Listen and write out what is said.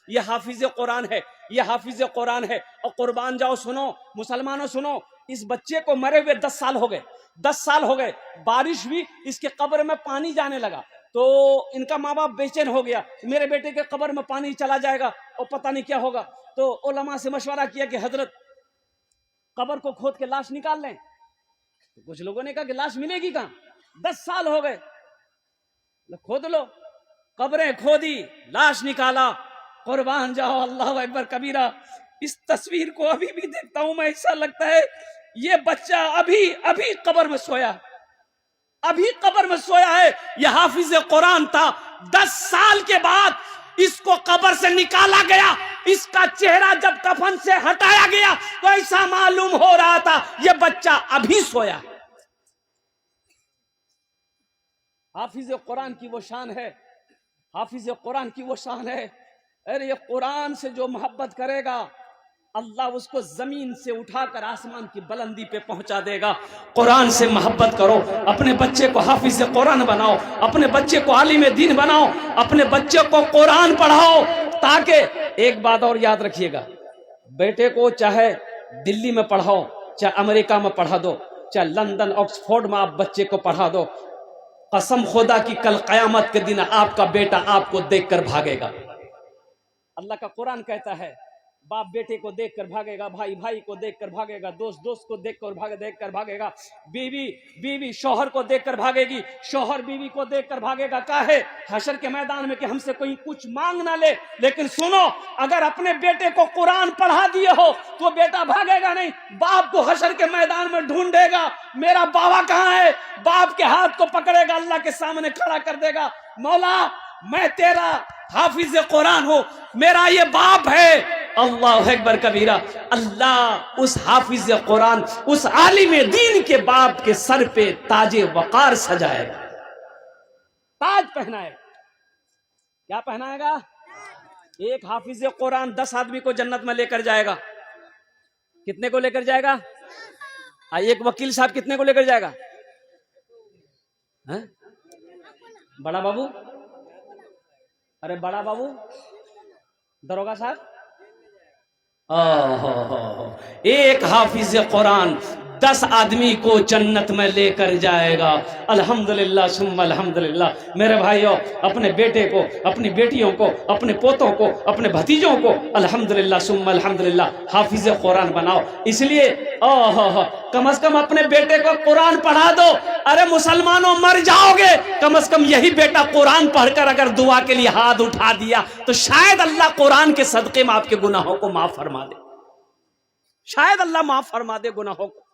یہ حافظ قرآن ہے، یہ حافظ قرآن ہے۔ اور قربان جاؤ، سنو مسلمانوں سنو، اس بچے کو مرے ہوئے 10 سال ہو گئے، 10 سال ہو گئے، بارش ہوئی، اس کے قبر میں پانی جانے لگا تو ان کا ماں باپ بے چین ہو گیا، میرے بیٹے کے قبر میں پانی چلا جائے گا اور پتہ نہیں کیا ہوگا۔ تو علماء سے مشورہ کیا کہ حضرت قبر کو کھود کے لاش نکال لیں۔ تو کچھ لوگوں نے کہا کہ لاش ملے گی کہاں، 10 سال ہو گئے، کھود لو۔ قبریں کھودی، لاش نکالا۔ قربان جاؤ، اللہ اکبر کبیرہ۔ اس تصویر کو ابھی بھی دیکھتا ہوں میں، ایسا لگتا ہے یہ بچہ ابھی قبر میں سویا، ابھی قبر میں سویا ہے۔ یہ حافظ قرآن تھا، 10 سال کے بعد اس کو قبر سے نکالا گیا، اس کا چہرہ جب کفن سے ہٹایا گیا تو ایسا معلوم ہو رہا تھا یہ بچہ ابھی سویا۔ حافظ قرآن کی وہ شان ہے، حافظ قرآن کی وہ شان ہے۔ ارے یہ قرآن سے جو محبت کرے گا، اللہ اس کو زمین سے اٹھا کر آسمان کی بلندی پہ پہنچا دے گا۔ قرآن سے محبت کرو، اپنے بچے کو حافظ قرآن بناؤ، اپنے بچے کو عالم دین بناؤ، اپنے بچے کو قرآن پڑھاؤ۔ تاکہ ایک بات اور یاد رکھیے گا، بیٹے کو چاہے دلی میں پڑھاؤ، چاہے امریکہ میں پڑھا دو، چاہے لندن آکسفورڈ میں آپ بچے کو پڑھا دو، قسم خدا کی کل قیامت کے دن آپ کا بیٹا آپ کو دیکھ کر بھاگے گا۔ اللہ کا قرآن کہتا ہے باپ بیٹے کو دیکھ کر بھاگے گا، بھائی بھائی کو دیکھ کر بھاگے گا، دوست دوست کو دیکھ کر بھاگے گا، بیوی شوہر کو دیکھ کر بھاگے گی، شوہر بیوی کو دیکھ کر بھاگے گا۔ کاہے حشر کے میدان میں کہ ہم سے کوئی کچھ مانگ نہ لے۔ لیکن سنو، اگر اپنے بیٹے کو قرآن پڑھا دیے ہو تو بیٹا بھاگے گا نہیں، باپ کو حشر کے میدان میں ڈھونڈے گا، میرا بابا کہاں ہے، باپ کے ہاتھ کو پکڑے گا، اللہ کے سامنے کھڑا کر دے گا، مولا میں تیرا حافظ قرآن ہوں، میرا یہ باپ ہے۔ اللہ اکبر کبیرہ۔ اللہ اس حافظ قرآن، اس عالم دین کے باپ کے سر پہ تاج وقار سجائے گا، تاج پہنائے گا۔ کیا پہنائے گا؟ ایک حافظ قرآن 10 آدمی کو جنت میں لے کر جائے گا۔ کتنے کو لے کر جائے گا؟ ایک وکیل صاحب کتنے کو لے کر جائے گا؟ بڑا بابو، ارے بڑا بابو، دروگا صاحب، ایک حافظ قرآن 10 آدمی کو جنت میں لے کر جائے گا۔ الحمدللہ ثم الحمدللہ۔ میرے بھائیوں، اپنے بیٹے کو، اپنی بیٹیوں کو، اپنے پوتوں کو، اپنے بھتیجوں کو الحمدللہ ثم الحمدللہ حافظ قرآن بناؤ۔ اس لیے کم از کم اپنے بیٹے کو قرآن پڑھا دو۔ ارے مسلمانوں، مر جاؤ گے، کم از کم یہی بیٹا قرآن پڑھ کر اگر دعا کے لیے ہاتھ اٹھا دیا تو شاید اللہ قرآن کے صدقے میں آپ کے گناہوں کو معاف فرما دے، شاید اللہ معاف فرما دے گناہوں کو۔